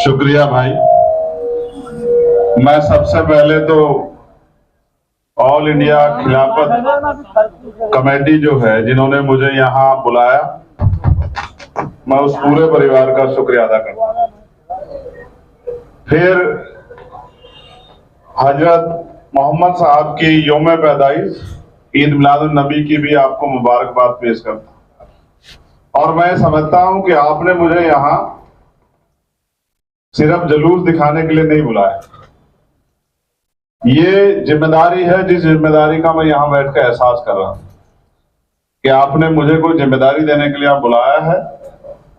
शुक्रिया भाई। मैं सबसे पहले तो ऑल इंडिया खिलाफत कमेटी जो है जिन्होंने मुझे यहाँ बुलाया, मैं उस पूरे परिवार का शुक्रिया अदा करता हूँ। फिर हजरत मोहम्मद साहब की यौम पैदाइश ईद मिलादुन नबी की भी आपको मुबारकबाद पेश करता हूँ। और मैं समझता हूँ कि आपने मुझे यहाँ सिर्फ जुलूस दिखाने के लिए नहीं बुलाया। ये जिम्मेदारी है जिस जिम्मेदारी का मैं यहाँ बैठ कर एहसास कर रहा हूँ कि आपने मुझे कोई जिम्मेदारी देने के लिए आप बुलाया है।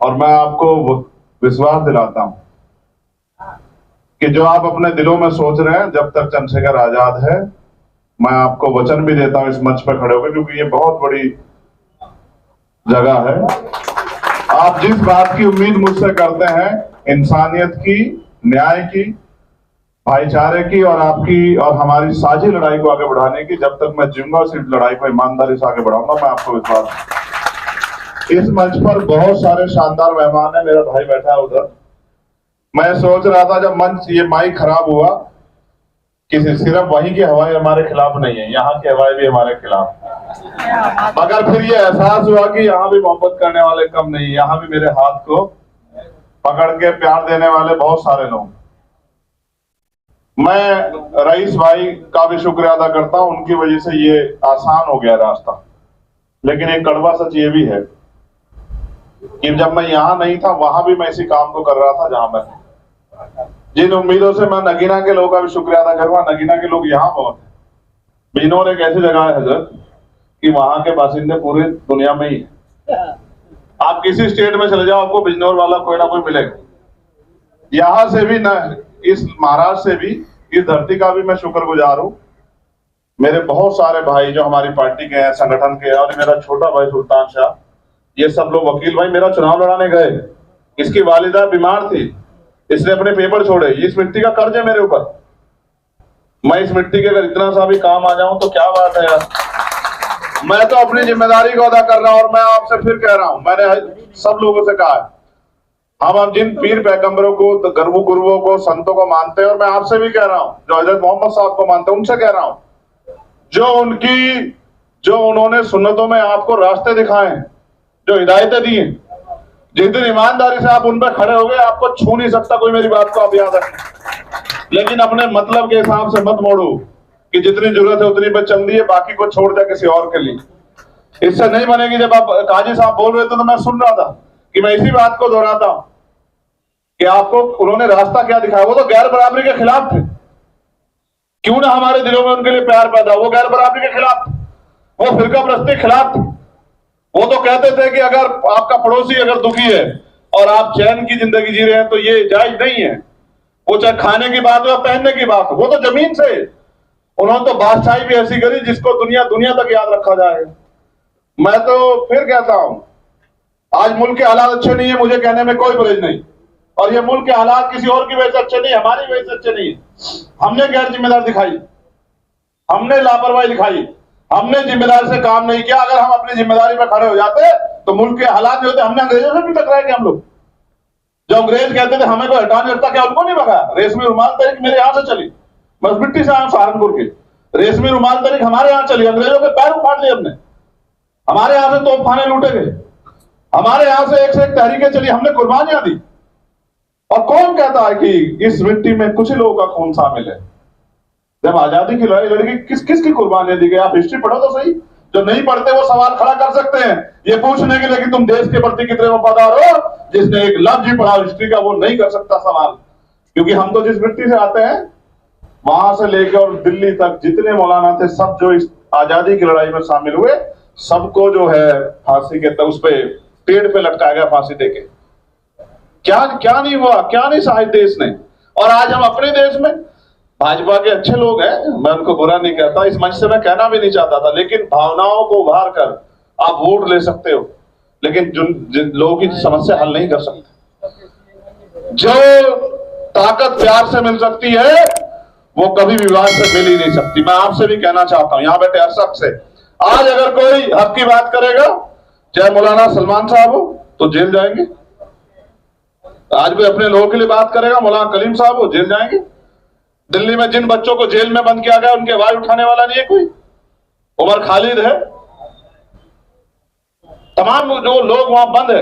और मैं आपको विश्वास दिलाता हूँ कि जो आप अपने दिलों में सोच रहे हैं, जब तक चंद्रशेखर आजाद है, मैं आपको वचन भी देता हूँ इस मंच पर खड़े होकर, क्योंकि ये बहुत बड़ी जगह है। आप जिस बात की उम्मीद मुझसे करते हैं, इंसानियत की, न्याय की, भाईचारे की और आपकी और हमारी साझी लड़ाई को आगे बढ़ाने की, जब तक मैं जिम्मा सिर्फ लड़ाई को ईमानदारी से आगे बढ़ाऊंगा, मैं आपको विश्वास। इस मंच पर बहुत सारे शानदार मेहमान है। मेरा भाई बैठा है उधर। मैं सोच रहा था जब मंच ये माइक खराब हुआ कि सिर्फ वहीं की हवाएं हमारे खिलाफ नहीं है, यहाँ की हवाएं भी हमारे खिलाफ। मगर फिर ये एहसास हुआ कि यहाँ भी मोहब्बत करने वाले कम नहीं, यहाँ भी मेरे हाथ को पकड़ के प्यार देने वाले बहुत सारे लोग। मैं रईस भाई का भी शुक्रिया अदा करता हूं, उनकी वजह से ये आसान हो गया रास्ता। लेकिन एक कड़वा सच ये भी है कि जब मैं यहां नहीं था, वहां भी मैं इसी काम को कर रहा था जहां मैं। जिन उम्मीदों से मैं नगीना के लोगों का भी शुक्रिया अदा करूंगा, नगीना के लोग यहाँ बहुत है। बिजनौर एक ऐसी जगह है हजरत कि वहां के बासिंदे पूरी दुनिया में ही है। आप किसी स्टेट में चले जाओ, आपको बिजनौर वाला कोई ना कोई मिलेगा। यहां से भी न, इस महाराष्ट्र से भी, इस धरती का भी मैं शुक्रगुजार हूं। मेरे बहुत सारे भाई जो हमारी पार्टी के हैं, संगठन के हैं, और मेरा छोटा भाई सुल्तान शाह, ये सब लोग। वकील भाई मेरा चुनाव लड़ाने गए, इसकी वालिदा बीमार थी, इसने अपने पेपर छोड़े। इस मिट्टी का कर्ज है मेरे ऊपर। मैं इस मिट्टी के अगर इतना सा भी काम आ जाऊं तो क्या बात है यार। मैं तो अपनी जिम्मेदारी को अदा कर रहा हूं। और मैं आपसे फिर कह रहा हूं, मैंने सब लोगों से कहा है, हम अब जिन पीर पैगंबरों को, गुरुओं को, संतों को मानते हैं, और मैं आपसे भी कह रहा हूं जो हजरत मोहम्मद साहब को मानते हैं, उनसे कह रहा हूं, जो उन्होंने सुन्नतों में आपको रास्ते दिखाए, जो हिदायतें दी हैं, जिस दिन ईमानदारी से आप उन पर खड़े हो गए, आपको छू नहीं सकता कोई। मेरी बात को आप याद रखें। लेकिन अपने मतलब के हिसाब से मत मोड़ो कि जितनी जरूरत है उतनी पे चल रही है, बाकी को छोड़ दे किसी और के लिए। इससे नहीं बनेगी। जब आप काजी साहब बोल रहे थे तो मैं सुन रहा था कि मैं इसी बात को दोहराता हूं कि आपको उन्होंने रास्ता क्या दिखाया। वो तो गैर बराबरी के खिलाफ थे। क्यों ना हमारे दिलों में उनके लिए प्यार पैदा। वो गैर बराबरी के खिलाफ थे, वो फिरका परस्ती के खिलाफ थे। वो तो कहते थे कि अगर आपका पड़ोसी अगर दुखी है और आप चैन की जिंदगी जी रहे हैं तो ये जायज नहीं है। वो चाहे खाने की बात हो या पहनने की बात हो। वो तो जमीन से उन्होंने तो बादशाही भी ऐसी करी जिसको दुनिया दुनिया तक याद रखा जाएगा। मैं तो फिर कहता हूं, आज मुल्क के हालात अच्छे नहीं है, मुझे कहने में कोई बुराई नहीं। और ये मुल्क के हालात किसी और की वजह से अच्छे नहीं, हमारी वजह से अच्छे नहीं है। हमने गैर जिम्मेदार दिखाई, हमने लापरवाही दिखाई, हमने जिम्मेदारी से काम नहीं किया। अगर हम अपनी जिम्मेदारी पर खड़े हो जाते तो मुल्क के हालात जो होते। हमने अंग्रेजों से भी टकराए कि हम लोग, जो अंग्रेज कहते थे हमें कोई हटा नहीं सकता, क्या उनको नहीं भगाया? रेशमी रुमाल तरीक मेरे यहां से चली, मैं मिट्टी से आया सहारनपुर की। रेशमी रुमाल तरीक हमारे यहां चली, अंग्रेजों के पैर उखाड़ लिए हमने। हमारे यहां से तोपखाने लूटे गए, हमारे यहां से एक तहरीकें चली, हमने कुर्बानियां दी। और कौन कहता है कि इस मिट्टी में कुछ लोगों का खून शामिल है? जब आजादी की लड़ाई लड़ी, किसकी कुर्बानियां दी गई? आप हिस्ट्री पढ़ो तो सही। जो नहीं पढ़ते वो सवाल खड़ा कर सकते हैं ये पूछने के लिए कि तुम देश के प्रति कितने वफादार हो। जिसने एक लफ्ज ही पढ़ा हिस्ट्री का, वो नहीं कर सकता सवाल। क्योंकि हम तो जिस मिट्टी से आते हैं, वहां से लेकर और दिल्ली तक जितने मौलाना थे, सब जो इस आजादी की लड़ाई में शामिल हुए, सबको जो है फांसी के उस पे पेड़ पे लटकाया गया, फांसी देके। क्या नहीं हुआ, क्या नहीं सहायता देश ने। और आज हम अपने देश में, भाजपा के अच्छे लोग हैं, मैं उनको बुरा नहीं कहता, इस मंच से मैं कहना भी नहीं चाहता था, लेकिन भावनाओं को उभार कर आप वोट ले सकते हो, लेकिन जिन लोगों की समस्या हल नहीं कर सकते। जो ताकत प्यार से मिल सकती है वो कभी विवाद से मिल ही नहीं सकती। मैं आपसे भी कहना चाहता हूं, यहां बैठे हर शख्स से, आज अगर कोई हक की बात करेगा, चाहे मौलाना सलमान साहब हो, तो जेल जाएंगे। आज भी अपने लोगों के लिए बात करेगा मौलाना कलीम साहब, वो जेल जाएंगे। दिल्ली में जिन बच्चों को जेल में बंद किया गया उनकी आवाज उठाने वाला नहीं है कोई। उमर खालिद है, तमाम जो लोग वहां बंद है,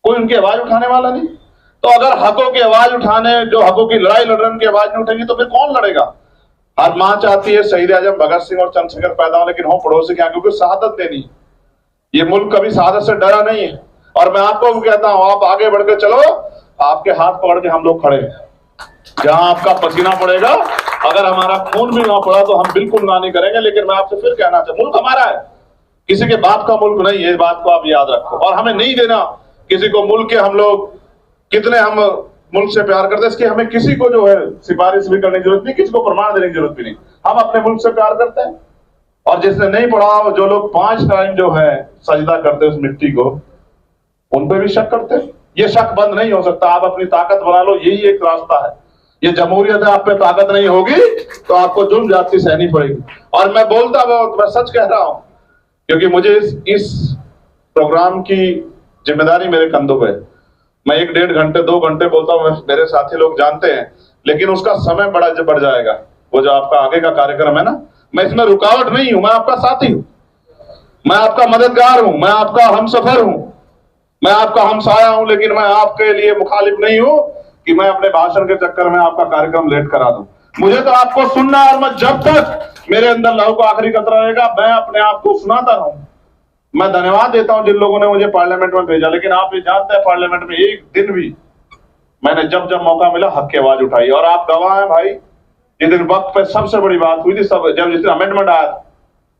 कोई उनकी आवाज उठाने वाला नहीं। तो अगर हकों की आवाज उठाने, जो हकों की लड़ाई लड़ रहे हैं उनकी आवाज नहीं उठेगी तो फिर कौन लड़ेगा? हर मां चाहती है शहीद आजम भगत सिंह और चंद्रशेखर पैदा हो, लेकिन हो पड़ोसी क्या, क्योंकि शहादत देनी। ये मुल्क कभी शहादत से डरा नहीं है। और मैं आपको भी कहता हूं, आप आगे बढ़ के चलो, आपके हाथ पकड़ के हम लोग खड़े हैं। जहां आपका पसीना पड़ेगा, अगर हमारा खून भी ना पड़ा तो हम बिल्कुल ना नहीं करेंगे। लेकिन मैं आपसे फिर कहना चाहता, मुल्क हमारा है, किसी के बाप का मुल्क नहीं है, इस बात को आप याद रखो। और हमें नहीं देना किसी को मुल्क के, हम लोग कितने हम मुल्क से प्यार करते हैं, इसकी हमें किसी को जो है सिफारिश भी करने की जरूरत नहीं, किसी को प्रमाण देने की जरूरत भी नहीं। हम अपने मुल्क से प्यार करते हैं। और जिसने नहीं पढ़ा, जो लोग 5 टाइम जो है सजदा करते उस मिट्टी को, उन पे भी शक करते हैं। ये शक बंद नहीं हो सकता। आप अपनी ताकत बना लो, यही एक रास्ता है। ये जमहूरियत है, आप पे ताकत नहीं होगी तो आपको जुल्म जाति सहनी पड़ेगी। और मैं बोलता बहुत, मैं सच कह रहा हूं, क्योंकि मुझे इस प्रोग्राम की जिम्मेदारी मेरे कंधों पे। मैं 1-1.5 घंटे 2 घंटे बोलता हूं, मेरे साथी लोग जानते हैं, लेकिन उसका समय बड़ा बढ़ जाएगा। वो जो आपका आगे का कार्यक्रम है ना, मैं इसमें रुकावट नहीं हूं, मैं आपका साथी हूं, मैं आपका मददगार हूं, मैं आपका हमसफर हूं, मैं आपका हमसाया हूं। लेकिन मैं आपके लिए मुखालिफ नहीं हूं कि मैं अपने भाषण के चक्कर में आपका कार्यक्रम लेट करा दूं। मुझे तो आपको सुनना, और मैं जब तक मेरे अंदर लहू का आखिरी कतरा रहेगा, मैं अपने आप को सुनाता रहूं। मैं धन्यवाद देता हूं जिन लोगों ने मुझे पार्लियामेंट में भेजा, लेकिन आप ये जानते हैं पार्लियामेंट में एक दिन भी मैंने जब जब मौका मिला हक की आवाज उठाई। और आप गवाह हैं भाई, जिस दिन वक्त पे सबसे बड़ी बात हुई थी, सब जब जिस दिन अमेंडमेंट आया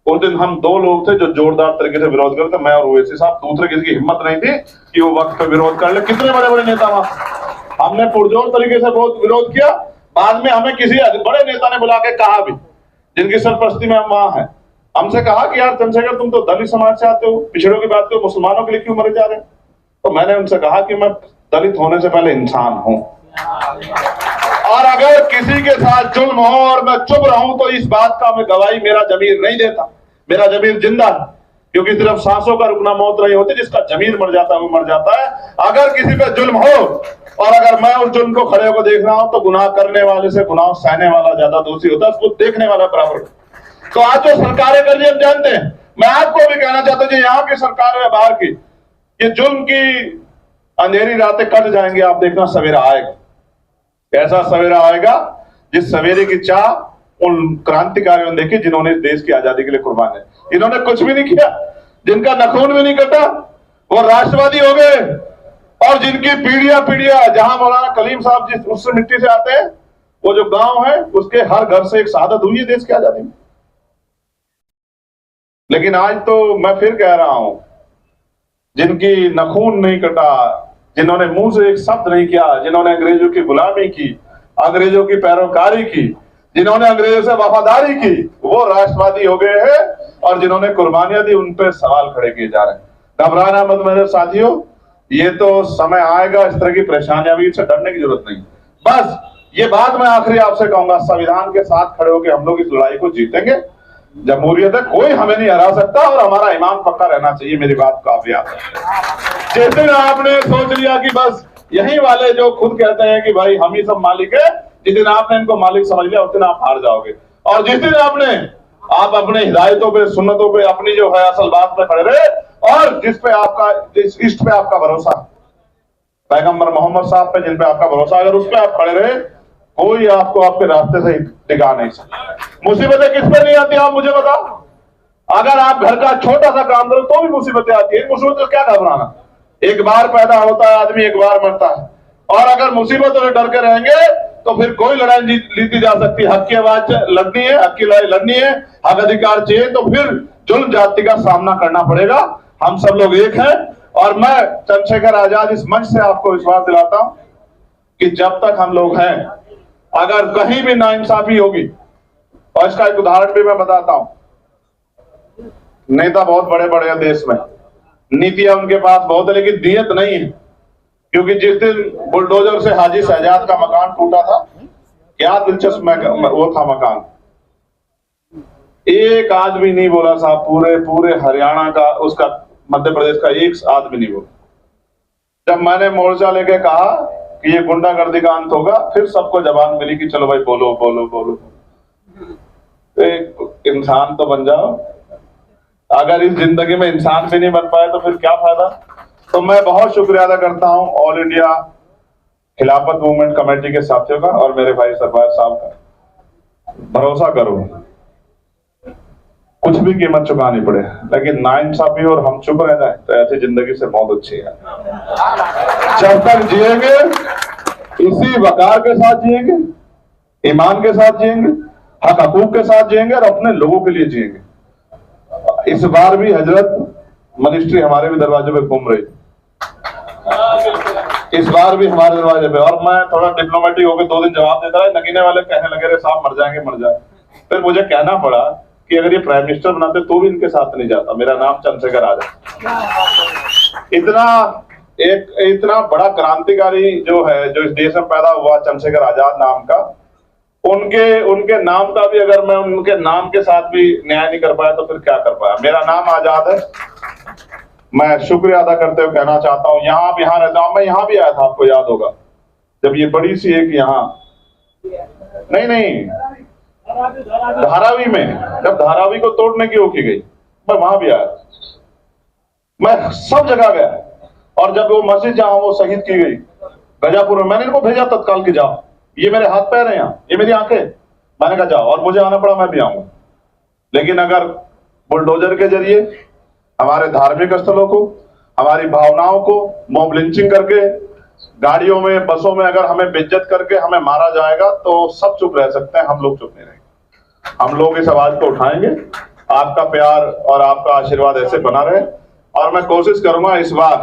उस दिन हम 2 लोग थे जो जोरदार तरीके से विरोध करते, मैं और ओवैसी साहब। दूसरे किसी की हिम्मत नहीं थी कि वो वक्त पे विरोध कर ले। कितने बड़े बड़े नेता वहां, हमने पुरजोर तरीके से बहुत विरोध किया। बाद में हमें किसी बड़े नेता ने बुला के कहा भी, जिनकी सरपरस्ती में हम वहां हैं, हमसे कहा कि यार चंद्रशेखर, तुम तो दलित समाज से आते हो, पिछड़ों की बात करो, मुसलमानों के लिए क्यों मरे जा रहे हैं? तो मैंने उनसे कहा कि मैं दलित होने से पहले इंसान हूं, और अगर किसी के साथ जुल्म हो और मैं चुप रहूं तो इस बात का मैं गवाही मेरा जमीर नहीं देता। मेरा जमीर जिंदा है, क्योंकि सिर्फ सांसों का रुकना मौत नहीं होती, जिसका जमीर मर जाता है वो मर जाता है। अगर किसी पे जुल्म हो और अगर मैं उस जुल्म को खड़े होकर देख रहा हूं तो गुनाह करने वाले से गुनाह सहने वाला ज्यादा दोषी होता है, उसको देखने वाला बराबर। तो आज जो सरकारें कर रही है हम जानते हैं। मैं आपको भी कहना चाहता हूं, जो यहाँ की सरकार है बाहर की, ये जुल्म की अंधेरी रातें कट जाएंगी। आप देखना सवेरा आएगा, ऐसा सवेरा आएगा जिस सवेरे की चाह उन क्रांतिकारियों ने देखी जिन्होंने देश की आजादी के लिए कुर्बान है। इन्होंने कुछ भी नहीं किया, जिनका नखून भी नहीं कटा, वो राष्ट्रवादी हो गए। और जिनकी पीढ़ियां जहां मौलाना कलीम साहब जिस उससे मिट्टी से आते हैं, वो जो गांव है उसके हर घर से एक शहादत हुई है देश की आजादी में। लेकिन आज तो मैं फिर कह रहा हूं, जिनकी नखून नहीं कटा, जिन्होंने मुंह से एक शब्द नहीं किया, जिन्होंने अंग्रेजों की गुलामी की, अंग्रेजों की पैरोकारी की, जिन्होंने अंग्रेजों से वफादारी की, वो राष्ट्रवादी हो गए हैं। और जिन्होंने कुर्बानियां दी उन पर सवाल खड़े किए जा रहे हैं। घबराना मत मेरे साथियों, ये तो समय आएगा, इस तरह की परेशानियां भी, इससे डरने की जरूरत नहीं। बस ये बात मैं आखिरी आपसे कहूंगा, संविधान के साथ खड़े होकर हम लोग इस लड़ाई को जीतेंगे। जमहूरियत है, कोई हमें नहीं हरा सकता, और हमारा ईमान पक्का रहना चाहिए। मेरी बात को आप याद रखें। जिस दिन आपने सोच लिया कि बस यही वाले जो खुद कहते हैं कि भाई हम ही सब मालिक है, जिस दिन आपने इनको मालिक समझ लिया उस दिन आप हार जाओगे। और जिस दिन आप अपने हिदायतों पे, सुन्नतों पे, अपनी जो है असल बात पे खड़े रहे, और जिस पे आपका, जिस इष्ट पे आपका भरोसा, पैगंबर मोहम्मद साहब पे जिन पे आपका भरोसा, अगर उस पे आप खड़े रहे, कोई आपको आपके रास्ते से टिका नहीं सकता। मुसीबतें किस पे नहीं आती आप मुझे बताओ। अगर आप घर का छोटा सा काम करो तो भी मुसीबतें आती है। मुसीबतों से क्या घबराना, एक बार पैदा होता है आदमी, एक बार मरता है। और अगर मुसीबतों से डर के रहेंगे तो फिर कोई लड़ाई जीती जा सकती। हक की आवाज लड़नी है, हक की लड़ाई लड़नी है, हक अधिकार चाहिए, तो फिर जुल्म जाति का सामना करना पड़ेगा। हम सब लोग एक हैं। और मैं चंद्रशेखर आजाद इस मंच से आपको विश्वास दिलाता हूं कि जब तक हम लोग हैं, अगर कहीं भी नाइंसाफी होगी, और इसका एक उदाहरण भी मैं बताता हूं। नेता बहुत बड़े बड़े हैं देश में, नीतियां उनके पास बहुत है, लेकिन नियत नहीं है। क्योंकि जिस दिन बुलडोजर से हाजी शहजाद का मकान टूटा था, क्या दिलचस्प वो था मकान, एक आदमी नहीं बोला साहब, पूरे हरियाणा का, उसका, मध्य प्रदेश का एक आदमी नहीं बोला। जब मैंने मोर्चा लेके कहा कि ये गुंडागर्दी का अंत होगा, फिर सबको जबान मिली कि चलो भाई बोलो बोलो बोलो। एक इंसान तो बन जाओ। अगर इस जिंदगी में इंसान भी नहीं बन पाए तो फिर क्या फायदा। तो मैं बहुत शुक्रिया अदा करता हूं ऑल इंडिया खिलाफत मूवमेंट कमेटी के साथियों का और मेरे भाई सरफराज साहब का। भरोसा करो, कुछ भी कीमत चुकानी पड़े, लेकिन नाइंसाफी और हम चुप रह जाए तो ऐसी जिंदगी से बहुत अच्छी है। जब तक जिएंगे इसी वकार के साथ जिएंगे, ईमान के साथ जिएंगे, हक हकूक के साथ जिएंगे और अपने लोगों के लिए जिएंगे। इस बार भी हजरत मिनिस्ट्री हमारे भी दरवाजे पे घूम रही, इस बार भी हमारे दरवाजे पे, और मैं थोड़ा डिप्लोमेटिक होकर 2 दिन जवाब देता रहा। नगीने वाले कहने लगे रे साहब मर जाएंगे मर जाए। फिर मुझे कहना पड़ा कि अगर ये प्राइम मिनिस्टर बनाते तो भी इनके साथ नहीं जाता, मेरा नाम चंद्रशेखर आजाद। इतना बड़ा क्रांतिकारी जो है, जो इस देश में पैदा हुआ चंद्रशेखर आजाद नाम का, उनके नाम का भी अगर मैं उनके नाम के साथ भी न्याय नहीं कर पाया तो फिर क्या कर पाया। मेरा नाम आजाद है। मैं शुक्रिया अदा करते हुए कहना चाहता हूँ, यहाँ रहता हूँ, मैं यहाँ भी आया था, आपको याद होगा, जब ये बड़ी सी एक यहाँ नहीं धारावी में, जब धारावी को तोड़ने की वो की गई, मैं वहां भी आया, मैं सब जगह गया। और जब वो मस्जिद जहां वो शहीद की गई गजापुर में, मैंने इनको भेजा तत्काल की जाओ, ये मेरे हाथ पैर हैं यहाँ, ये मेरी आंखें, मैंने कहा जाओ, और मुझे आना पड़ा मैं भी आऊंगा। लेकिन अगर बुलडोजर के जरिए हमारे धार्मिक स्थलों को, हमारी भावनाओं को मॉब लिंचिंग करके, गाड़ियों में बसों में अगर हमें बेइज्जत करके हमें मारा जाएगा तो सब चुप रह सकते हैं, हम लोग चुप नहीं रहेंगे। हम लोग इस आवाज को उठाएंगे। आपका प्यार और आपका आशीर्वाद ऐसे बना रहे, और मैं कोशिश करूंगा इस बार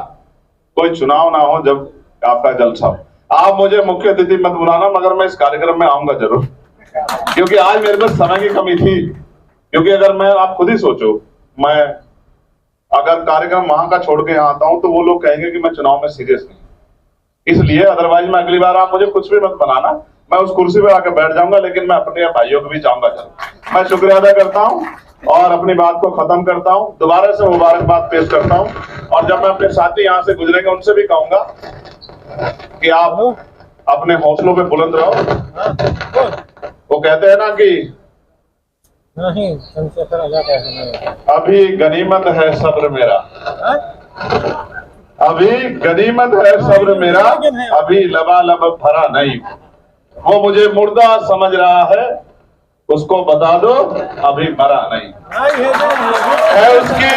कोई चुनाव ना हो जब आपका जलसा हो। आप मुझे मुख्य अतिथि मत बुलाना, मगर मैं इस कार्यक्रम में आऊंगा जरूर, क्योंकि आज मेरे पास समय की कमी थी। क्योंकि अगर मैं, आप खुद ही सोचो, मैं अगर कार्यक्रम वहां का छोड़ के यहाँ आता हूं तो वो लोग कहेंगे कि मैं चुनाव में सीरियस नहीं, इसलिए अदरवाइज मैं अगली बार आप मुझे कुछ भी मत बनाना, मैं उस कुर्सी पे आकर बैठ जाऊंगा, लेकिन मैं अपने भाइयों को भी चाहूंगा जरूर। मैं शुक्रिया अदा करता हूं और अपनी बात को खत्म करता हूं। दोबारा से मुबारकबाद पेश करता हूं, और जब मैं अपने साथी यहाँ से गुजरेंगे उनसे भी कहूंगा कि आप अपने हौसलों पे बुलंद रहो। वो कहते हैं ना कि नहीं, चंद्रशेखर आजाद है, अभी गनीमत है सब्र मेरा, अभी गनीमत है सब्र मेरा, अभी लबालब भरा नहीं। वो मुझे मुर्दा समझ रहा है, उसको बता दो अभी मरा नहीं है उसकी।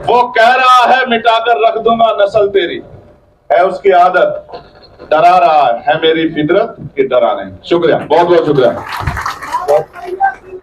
वो कह रहा है मिटाकर रख दूंगा नस्ल तेरी, है उसकी आदत, डरा रहा है मेरी फितरत कि डरा नहीं। शुक्रिया, बहुत बहुत शुक्रिया।